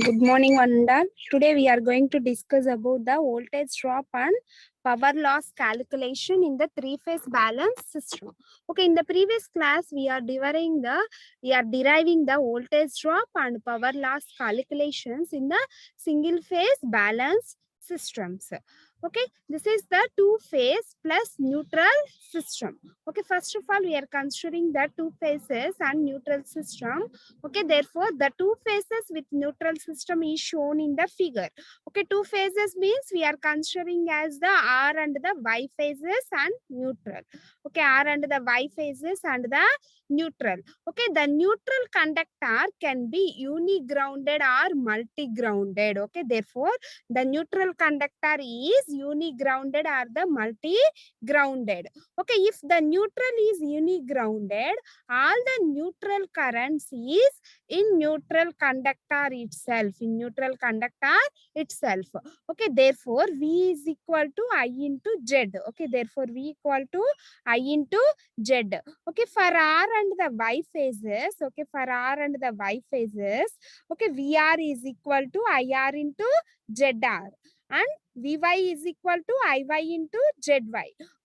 Good morning, one and all. Today we are going to discuss about the voltage drop and power loss calculation in the three-phase balance system. Okay, in the previous class we are deriving the voltage drop and power loss calculations in the single-phase balance systems. Okay, this is the two-phase plus neutral system. Okay, first of all we are considering the two phases and neutral system. Okay, therefore the two phases with neutral system is shown in the figure. Okay, two phases means we are considering as the R and the Y phases and neutral. Okay, R and the Y phases and the neutral. Okay, the neutral conductor can be uni-grounded or multi-grounded. Okay, therefore the neutral conductor is uni-grounded or the multi-grounded. Okay, if the neutral is uni-grounded, all the neutral currents is in neutral conductor itself. Okay, therefore V is equal to I into Z. Okay, therefore V equal to I into Z. Okay, for R and the Y phases, okay, okay, VR is equal to IR into ZR and Vy is equal to Iy into Zy.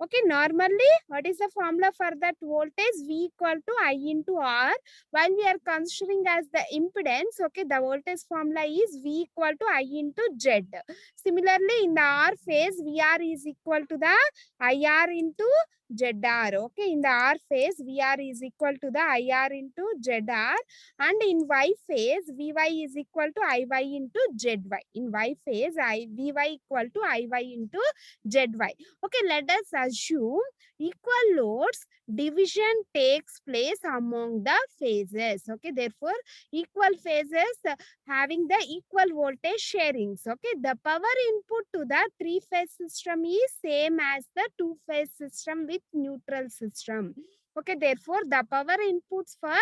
Okay, normally what is the formula for that voltage? V equal to I into R. While we are considering as the impedance, okay, the voltage formula is V equal to I into Z. Similarly, in the R phase, VR is equal to the IR into ZR. Okay, in the R phase, VR is equal to the IR into ZR, and in Y phase, Vy is equal to Iy into Zy. In Y phase, Vy equal to Iy into Zy. Okay, let us assume equal loads division takes place among the phases. Okay, therefore equal phases having the equal voltage sharings. Okay, the power input to the three-phase system is same as the two-phase system with neutral system. Okay, therefore the power inputs for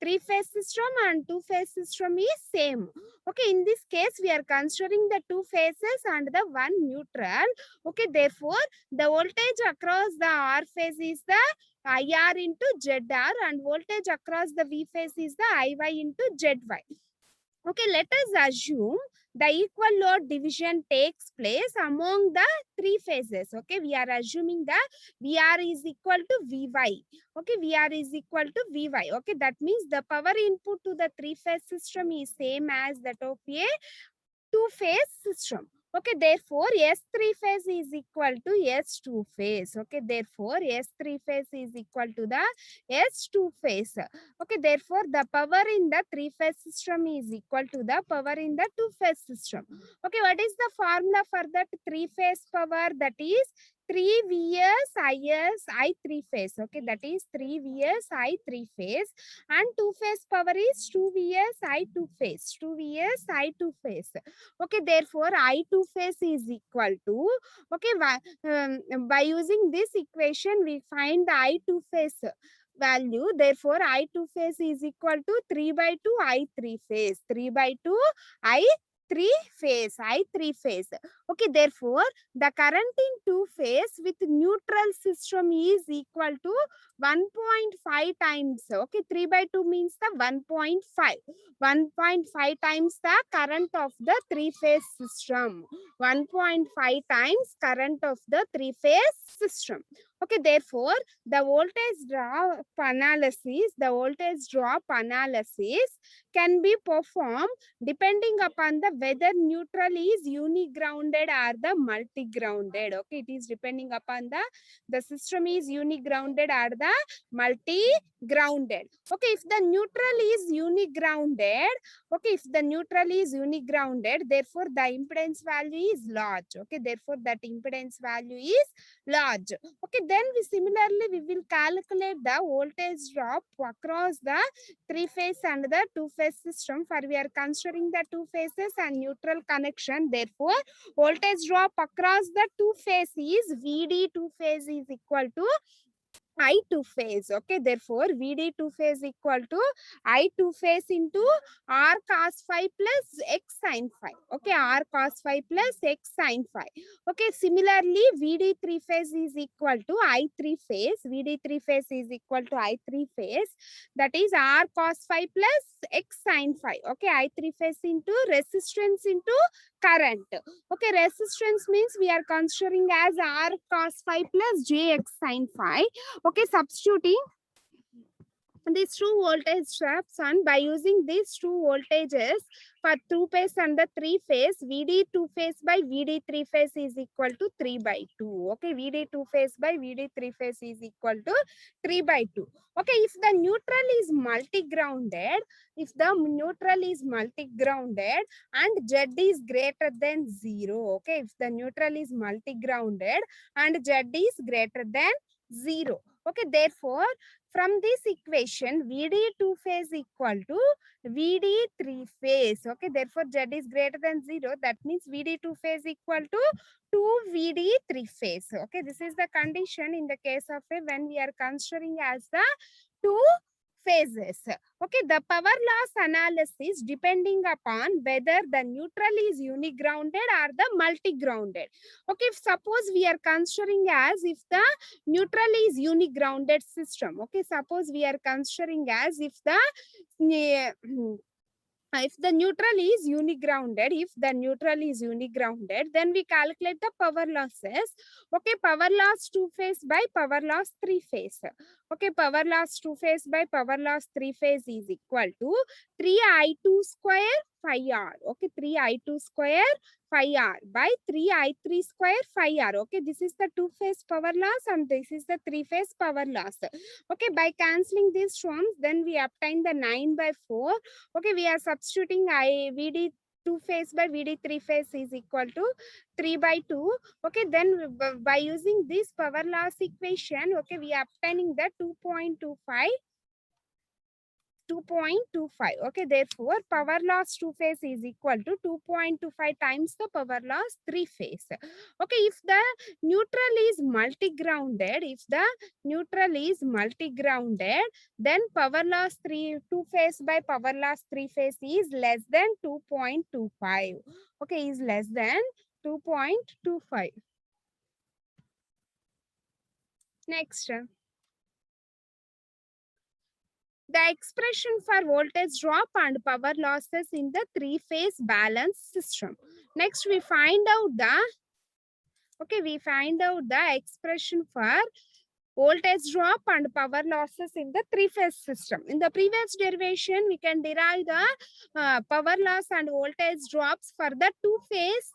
three-phase system and two-phase system is same. Okay, in this case we are considering the two phases and the one neutral. Okay, therefore the voltage across the R phase is the IR into ZR and voltage across the V phase is the IY into ZY. Okay, let us assume the equal load division takes place among the three phases. Okay, we are assuming the VR is equal to Vy. Okay, VR is equal to Vy. Okay, that means the power input to the three-phase system is same as that of a two-phase system. Okay, therefore S3 phase is equal to S2 phase. Okay, therefore S3 phase is equal to the S2 phase. Okay, therefore the power in the three-phase system is equal to the power in the two-phase system. Okay, what is the formula for that three-phase power? That is 3 Vs Is I3 phase. Okay, that is 3 Vs I3 phase, and two-phase power is 2 Vs I2 phase. 2 Vs I2 phase. Okay, therefore I2 phase is equal to, okay, by using this equation we find the I2 phase value. Therefore I2 phase is equal to 3 by 2 I3 phase. 3 by 2 I3 phase. Okay, therefore the current in two phase with neutral system is equal to 1.5 times. Okay, 3 by 2 means the 1.5. 1.5 times the current of the three-phase system. 1.5 times current of the three-phase system. Okay, therefore the voltage drop analysis can be performed depending upon the whether neutral is uni-grounded or the multi-grounded. Okay, it is depending upon the system is uni-grounded or the multi-grounded. Okay, if the neutral is uni-grounded, therefore the impedance value is large. Okay, therefore that impedance value is large. Okay, then we will calculate the voltage drop across the three-phase and the two-phase system. For we are considering the two phases and neutral connection. Therefore, voltage drop across the two phase is VD two phase is equal to I two phase. Okay, therefore VD two phase equal to I two phase into R cos phi plus X sin phi. Okay, R cos phi plus X sin phi. Okay, similarly VD three phase is equal to I three phase. VD three phase is equal to I three phase. That is R cos phi plus X sin phi. Okay, I three phase into resistance into current. Okay, resistance means we are considering as R cos phi plus Jx sin phi. Okay, substituting these two voltage straps, and by using these two voltages for two phase and the three phase, VD two phase by VD three phase is equal to 3 by 2. Okay, VD two phase by VD three phase is equal to 3 by 2. Okay, if the neutral is multi-grounded, and Z is greater than 0, okay, if the neutral is multi-grounded and Z is greater than 0. Okay, therefore, from this equation, VD two phase equal to VD three phase. Okay, therefore Z is greater than 0. That means VD two phase equal to 2 VD three phase. Okay, this is the condition in the case of a when we are considering as the two phases. Okay, the power loss analysis depending upon whether the neutral is unigrounded or the multi-grounded. Okay, if suppose we are considering as if the neutral is unigrounded system. Okay, suppose we are considering as if the neutral is unigrounded, then we calculate the power losses. Okay, power loss two phase by power loss three phase. Okay, power loss two phase by power loss three phase is equal to 3I2 square phi r. Okay, 3I2 square phi r by 3I3 square phi r. Okay, this is the two phase power loss and this is the three phase power loss. Okay, by cancelling these terms, then we obtain the 9 by 4. Okay, we are substituting VD two phase by VD three phase is equal to 3 by 2. Okay, then by using this power loss equation, okay, we are obtaining the 2.25. Okay, therefore power loss two phase is equal to 2.25 times the power loss three phase. Okay, if the neutral is multi-grounded, then power loss two phase by power loss three phase is less than 2.25. Okay, is less than 2.25. Next, the expression for voltage drop and power losses in the three-phase balance system. Next, we find out the expression for voltage drop and power losses in the three-phase system. In the previous derivation, we can derive the power loss and voltage drops for the two-phase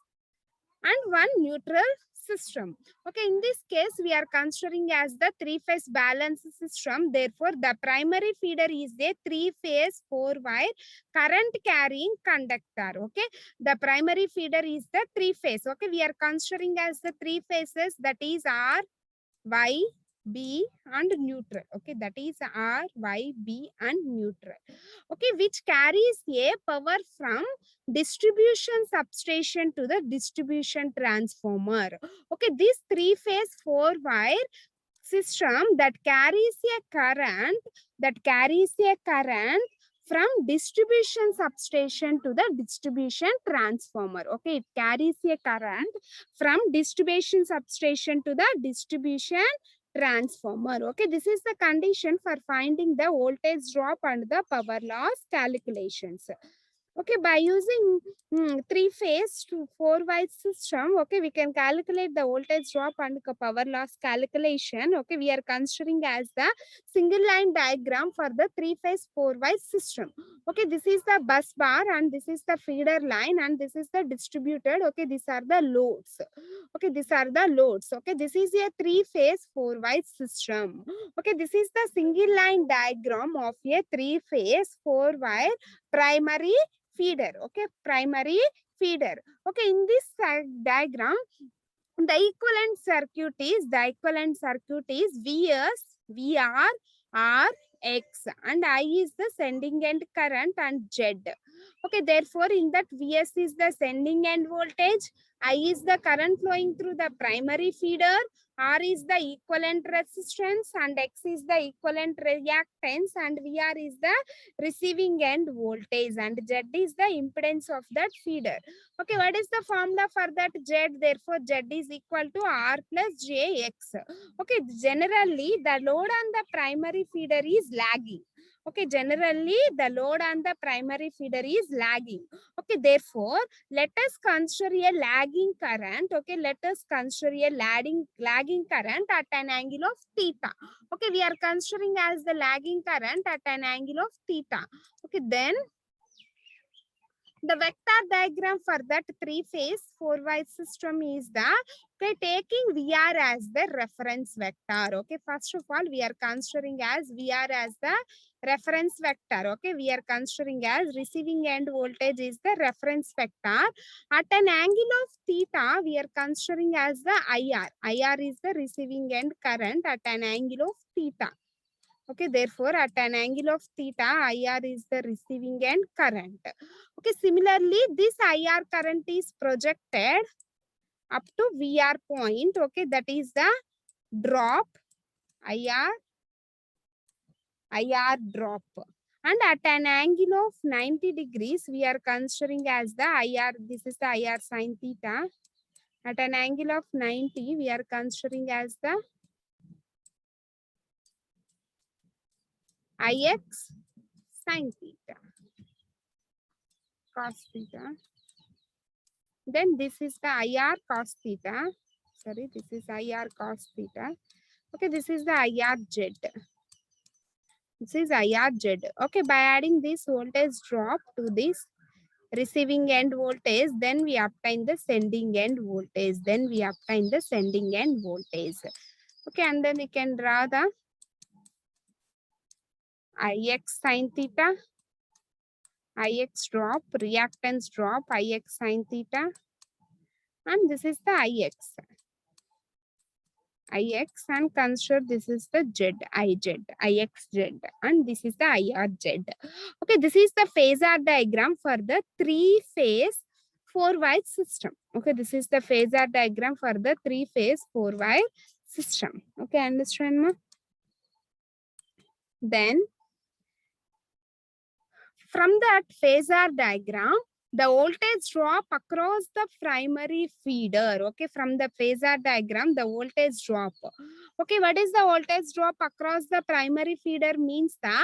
and one neutral system. Okay, in this case, we are considering as the three-phase balance system. Therefore, the primary feeder is a three-phase four-wire current carrying conductor. Okay, the primary feeder is the three-phase. Okay, we are considering as the three phases, that is R, Y, B and neutral. Okay, that is R, Y, B and neutral. Okay, which carries a power from distribution substation to the distribution transformer. Okay, this three-phase four-wire system that carries a current from distribution substation to the distribution transformer. Okay, it carries a current from distribution substation to the distribution transformer. Okay, this is the condition for finding the voltage drop and the power loss calculations. Okay, by using three-phase to four-wire system, okay, we can calculate the voltage drop and power loss calculation. Okay, we are considering as the single line diagram for the three-phase four-wire system. Okay, this is the bus bar and this is the feeder line and this is the distributed. Okay, these are the loads. Okay, these are the loads. Okay, this is a three-phase four-wire system. Okay, this is the single line diagram of a three-phase four-wire primary feeder. Okay, primary feeder. Okay, in this diagram, the equivalent circuit is Vs, Vr, R, X, and I is the sending end current and Z. Okay, therefore in that Vs is the sending end voltage I is the current flowing through the primary feeder, R is the equivalent resistance, and X is the equivalent reactance, and VR is the receiving end voltage, and Z is the impedance of that feeder. Okay, what is the formula for that Z? Therefore, Z is equal to R plus JX. Okay, generally the load on the primary feeder is lagging. Okay, generally the load on the primary feeder is lagging. Okay, therefore, let us consider a lagging current. Okay, let us consider a lagging current at an angle of theta. Okay, we are considering as the lagging current at an angle of theta. Okay, then the vector diagram for that three-phase four-wire system is the, okay, taking VR as the reference vector. Okay, first of all, we are considering as VR as the reference vector. Okay, we are considering as receiving end voltage is the reference vector. At an angle of theta, we are considering as the IR. IR is the receiving end current at an angle of theta. Okay, therefore, at an angle of theta, IR is the receiving end current. Okay, similarly, this IR current is projected up to VR point. Okay, that is the drop, IR drop. And at an angle of 90 degrees, we are considering as the IR, this is the IR sin theta. At an angle of 90, we are considering as the IX sin theta, cos theta. Then this is the IR cos theta. Sorry, this is IR cos theta. Okay, this is the IR Z. This is IR Z. Okay, by adding this voltage drop to this receiving end voltage, then we obtain the sending end voltage. Then we obtain the sending end voltage. Okay, and then we can draw the IX sin theta, IX drop, reactance drop, IX sin theta, and this is the IX. IX, and consider this is the Z, IXZ, and this is the IRZ. Okay, this is the phasor diagram for the three-phase four-wire system. Okay, this is the phasor diagram for the three-phase four-wire system. Okay, understand, ma? Then, from that phasor diagram, the voltage drop across the primary feeder. Okay, from the phasor diagram, the voltage drop. Okay, what is the voltage drop across the primary feeder means the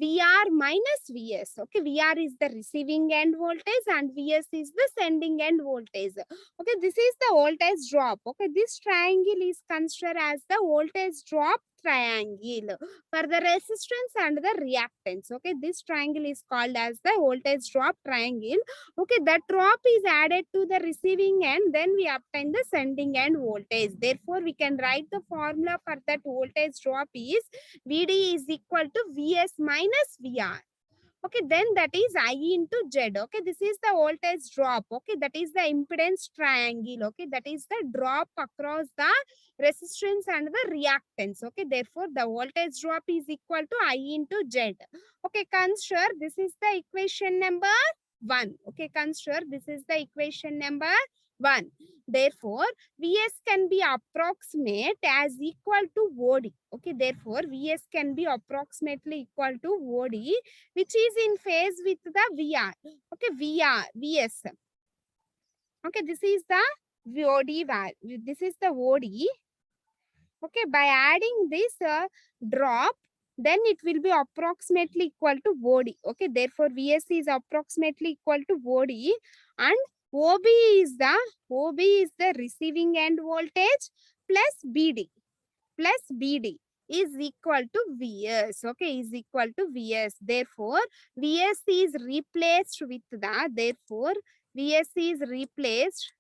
VR minus VS. Okay, VR is the receiving end voltage and VS is the sending end voltage. Okay, this is the voltage drop. Okay, this triangle is considered as the voltage drop triangle for the resistance and the reactance. Okay, this triangle is called as the voltage drop triangle. Okay, that drop is added to the receiving end, then we obtain the sending end voltage. Therefore, we can write the formula for that voltage drop is VD is equal to VS minus VR. Okay, then that is I into Z. Okay, this is the voltage drop. Okay, that is the impedance triangle. Okay, that is the drop across the resistance and the reactance. Okay, therefore the voltage drop is equal to I into Z. Okay, consider this is the equation number 1. Okay, consider this is the equation number 1. Therefore, Vs can be approximate as equal to OD. Okay, therefore, Vs can be approximately equal to OD, which is in phase with the VR. Okay, Vs. Okay, this is the VOD value. This is the OD. Okay, by adding this drop, then it will be approximately equal to OD. Okay, therefore VS is approximately equal to OD, and OB is the receiving end voltage plus BD is equal to VS. Okay, is equal to VS. Therefore, VS is replaced with the, therefore VS is replaced.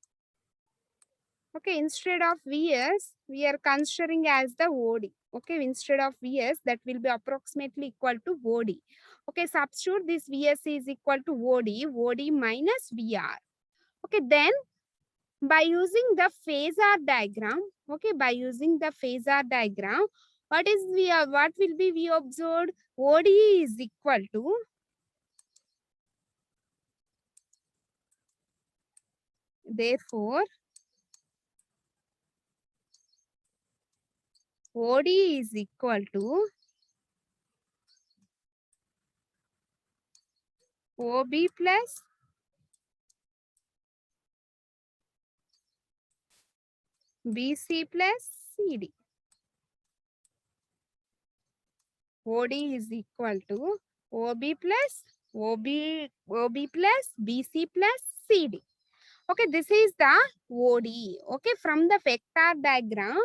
Okay, instead of VS, we are considering as the OD. Okay, instead of VS, that will be approximately equal to OD. Okay, substitute this VS is equal to OD minus VR. Okay, then by using the phasor diagram, okay, by using the phasor diagram, what will be we observed? OD is equal to Therefore, OD is equal to OB plus BC plus CD. OD is equal to OB plus OB plus BC plus CD. Okay, this is the OD. Okay, from the vector diagram,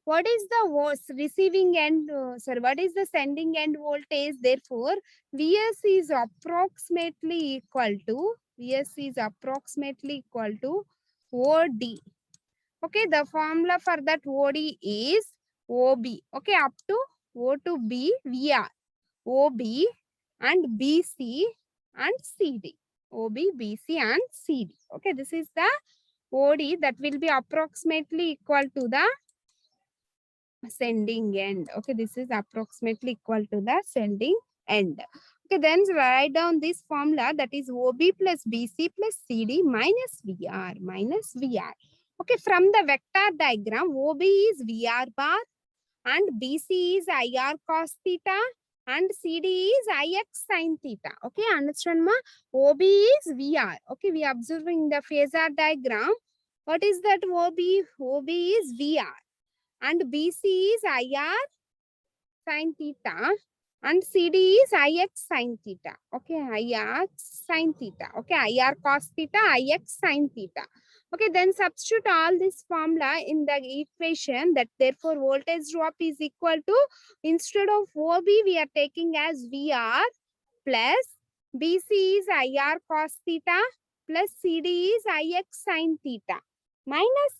what is the receiving end, what is the sending end voltage? Therefore, Vs is approximately equal to, OD. Okay, the formula for that OD is OB. Okay, up to O to B, VR, OB and BC and CD. OB, BC and CD. Okay, this is the OD that will be approximately equal to the sending end. Okay, this is approximately equal to the sending end. Okay, then write down this formula, that is OB plus BC plus CD minus VR. Okay, from the vector diagram, OB is VR bar and BC is IR cos theta and CD is IX sin theta. Okay, understand ma? OB is VR. Okay, we are observing the phasor diagram. What is that OB? OB is VR and BC is IR sin theta and CD is IX sin theta. Okay, IR sin theta. Okay, IR cos theta, IX sin theta. Okay, then substitute all this formula in the equation, that therefore voltage drop is equal to, instead of OB we are taking as VR plus BC is IR cos theta plus CD is IX sin theta minus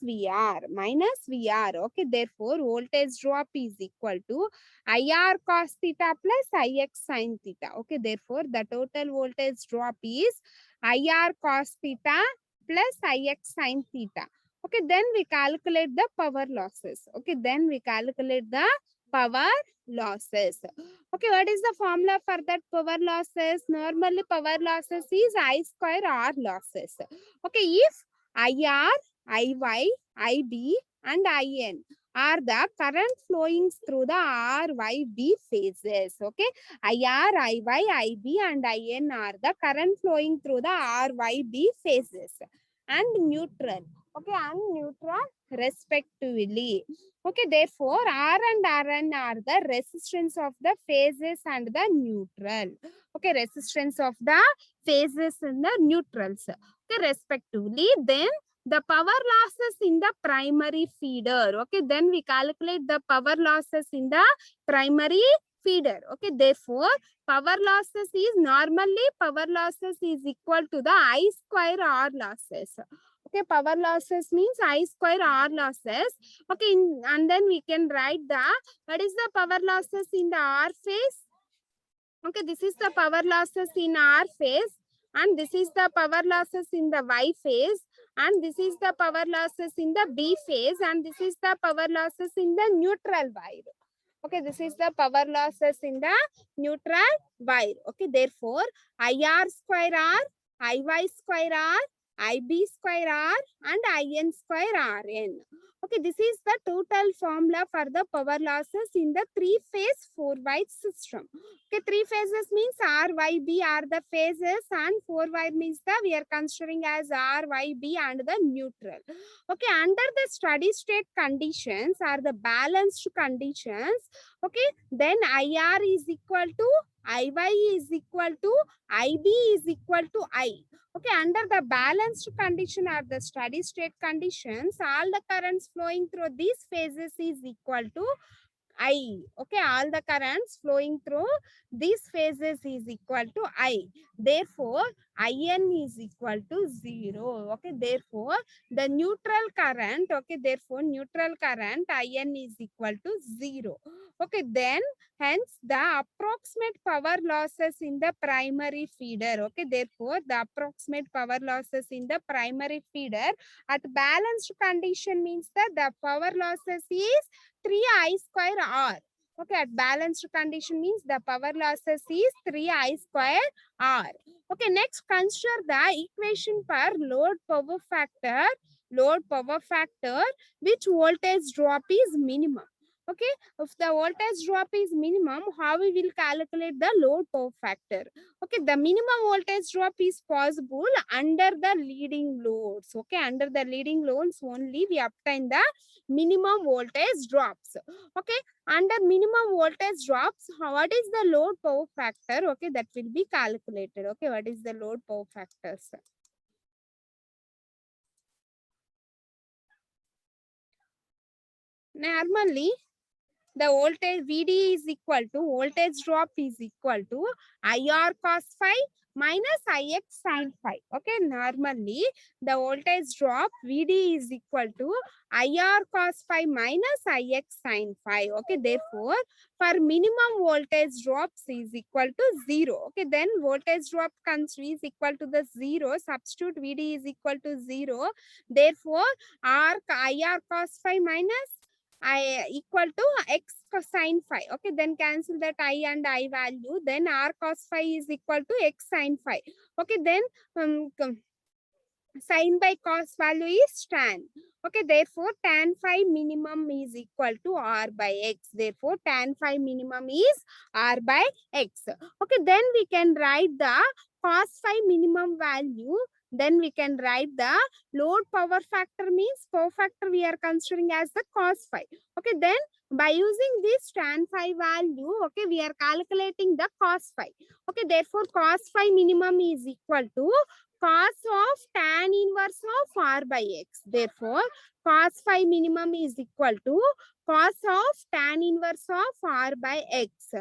VR. Okay, therefore voltage drop is equal to IR cos theta plus IX sin theta. Okay, therefore the total voltage drop is IR cos theta plus IX sin theta. Okay, then we calculate the power losses. Okay, then we calculate the power losses. Okay, what is the formula for that power losses? Normally power losses is I square R losses. Okay, if IR, IY, IB and IN are the current flowing through the RYB phases. Okay, IR, IY, IB and IN are the current flowing through the RYB phases and neutral. Okay, and neutral respectively. Okay, therefore R and Rn are the resistance of the phases and the neutral. Okay, resistance of the phases and the neutrals. Okay, respectively. Then the power losses in the primary feeder. Okay, then we calculate the power losses in the primary feeder. Okay, therefore power losses is, normally power losses is equal to the I square R losses. Okay, power losses means I square R losses. Okay, and then we can write the, what is the power losses in the R phase? Okay, this is the power losses in R phase and this is the power losses in the Y phase and this is the power losses in the B phase and this is the power losses in the neutral wire. Okay, this is the power losses in the neutral wire. Okay, therefore IR square R, IY square R, IB square R and IN square RN. Okay, this is the total formula for the power losses in the three-phase four-wire system. Okay, three phases means R, Y, B are the phases and four-wire means the, we are considering as R, Y, B and the neutral. Okay, under the steady state conditions are the balanced conditions. Okay, then IR is equal to, IY is equal to, IB is equal to I. Okay, under the balanced condition or the steady state conditions, all the currents flowing through these phases is equal to I. Okay, all the currents flowing through these phases is equal to I. Therefore, IN is equal to 0. Okay, therefore, the neutral current, okay, therefore, neutral current IN is equal to 0. Okay, then, hence, the approximate power losses in the primary feeder. Okay, therefore, the approximate power losses in the primary feeder at balanced condition means that the power losses is 3I square R. Okay, at balanced condition means the power losses is 3I square R. Okay, next consider the equation for load power factor, which voltage drop is minimum. Okay, if the voltage drop is minimum, how we will calculate the load power factor? Okay, the minimum voltage drop is possible under the leading loads. Okay, under the leading loads only we obtain the minimum voltage drops. Okay, under minimum voltage drops, what is the load power factor? Okay, that will be calculated. Okay, what is the load power factors? Normally, the voltage VD is equal to voltage drop is equal to IR cos phi minus IX sin phi. Okay, normally the voltage drop VD is equal to IR cos phi minus IX sin phi. Okay, therefore for minimum voltage drops is equal to 0. Okay, then voltage drop is equal to the 0. Substitute VD is equal to 0. Therefore IR cos phi minus I equal to x cosine phi. Okay, then cancel that I and I value. Then r cos phi is equal to x sin phi. Okay, then sin by cos value is tan. Okay, therefore tan phi minimum is equal to r by x. Therefore tan phi minimum is r by x. Okay, then we can write the cos phi minimum value. Then we can write the load power factor means power factor we are considering as the cos phi. Okay, then by using this tan phi value, okay, we are calculating the cos phi. Okay, therefore cos phi minimum is equal to cos of tan inverse of r by x. Therefore, cos phi minimum is equal to cos of tan inverse of r by x.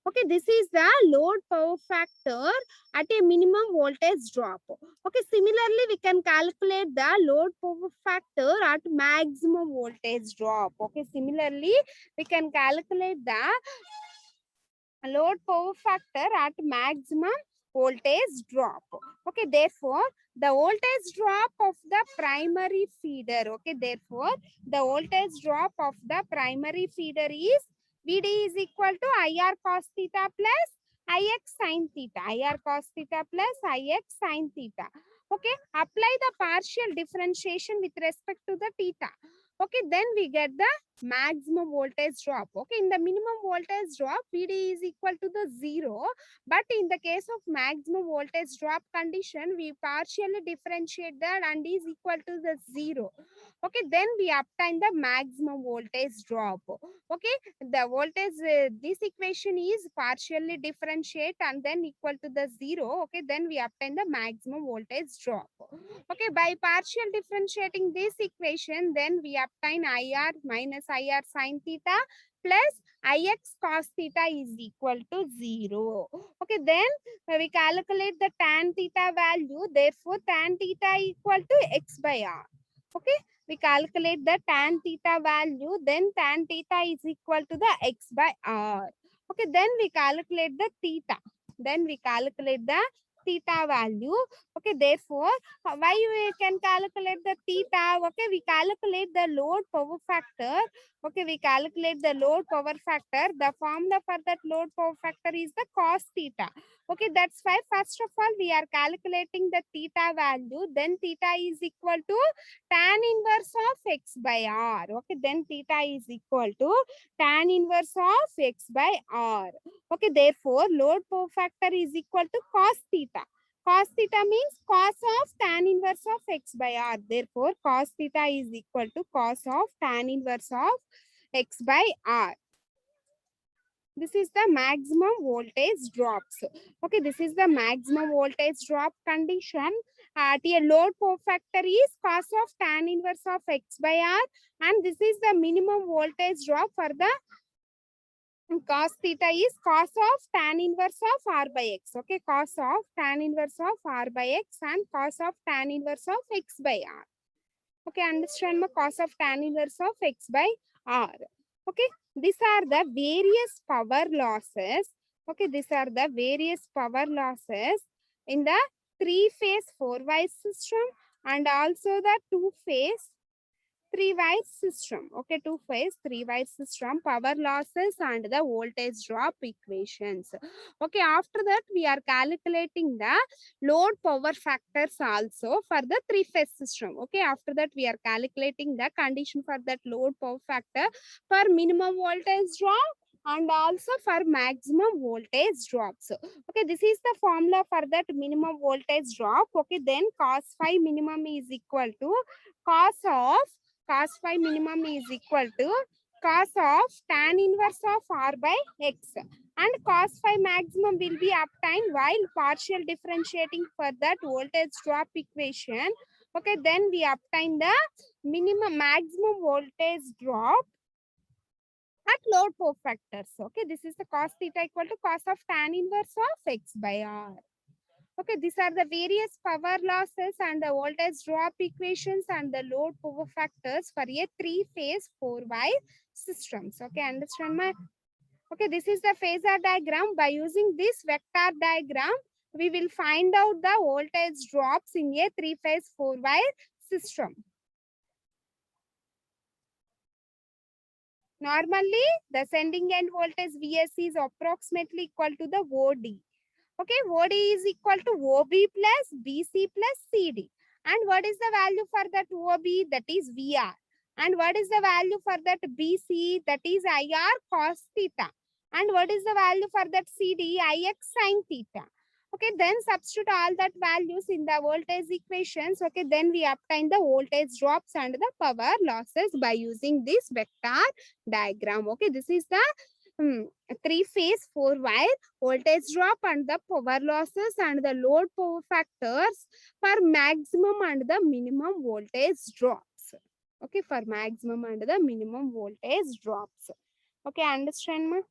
Okay, this is the load power factor at a minimum voltage drop. Okay, similarly, we can calculate the load power factor at maximum voltage drop. Okay, similarly, we can calculate the load power factor at maximum voltage drop. Okay, therefore the voltage drop of the primary feeder. Okay, therefore the voltage drop of the primary feeder is VD is equal to IR cos theta plus IX sin theta. IR cos theta plus IX sin theta. Okay, apply the partial differentiation with respect to the theta. Okay, then we get the maximum voltage drop. Okay, in the minimum voltage drop, VD is equal to the 0. But in the case of maximum voltage drop condition, we partially differentiate that and is equal to the 0. Okay, then we obtain the maximum voltage drop. Okay, the voltage, this equation is partially differentiate and then equal to the 0. Okay, then we obtain the maximum voltage drop. Okay, by partial differentiating this equation, then we obtain IR minus IR sin theta plus IX cos theta is equal to 0. Okay, then we calculate the tan theta value. Therefore, tan theta equal to x by r. Okay, we calculate the tan theta value. Then tan theta is equal to the x by r. Okay, then we calculate the theta. Then we calculate the theta value. Okay, therefore why we can calculate the theta? Okay, we calculate the load power factor. Okay, we calculate the load power factor. The formula for that load power factor is the cos theta. Okay, that's why first of all we are calculating the theta value. Then theta is equal to tan inverse of x by r. Okay, then theta is equal to tan inverse of x by r. Okay, therefore load power factor is equal to cos theta. Cos theta means cos of tan inverse of x by r. Therefore, cos theta is equal to cos of tan inverse of x by r. This is the maximum voltage drops. Okay, this is the maximum voltage drop condition. At a load power factor is cos of tan inverse of x by r, and this is the minimum voltage drop for the cos theta is cos of tan inverse of r by x. Okay, cos of tan inverse of r by x and cos of tan inverse of x by r. Okay, understand my cos of tan inverse of x by r. Okay, these are the various power losses. Okay, these are the various power losses in the 3-phase 4-wire system and also the 2-phase three-wire system. Okay, two-phase three-wire system, power losses and the voltage drop equations. Okay, after that we are calculating the load power factors also for the three-phase system. Okay, after that we are calculating the condition for that load power factor for minimum voltage drop and also for maximum voltage drops. Okay, this is the formula for that minimum voltage drop. Okay, then cos phi minimum is equal to cos phi minimum is equal to cos of tan inverse of r by x, and cos phi maximum will be obtained while partial differentiating for that voltage drop equation. Okay, then we obtain the maximum voltage drop at load power factors. Okay, this is the cos theta equal to cos of tan inverse of x by r. Okay, these are the various power losses and the voltage drop equations and the load power factors for a three-phase four-wire systems. Okay, understand my? Okay, this is the phasor diagram. By using this vector diagram, we will find out the voltage drops in a three-phase four-wire system. Normally, the sending end voltage Vs is approximately equal to the OD. Okay, OD is equal to OB plus BC plus CD. And what is the value for that OB? That is VR. And what is the value for that BC? That is IR cos theta. And what is the value for that CD? IX sin theta. Okay, then substitute all that values in the voltage equations. Okay, then we obtain the voltage drops and the power losses by using this vector diagram. Okay, this is the three-phase four-wire voltage drop and the power losses and the load power factors for maximum and the minimum voltage drops. Okay, for maximum and the minimum voltage drops. Okay, understand ma?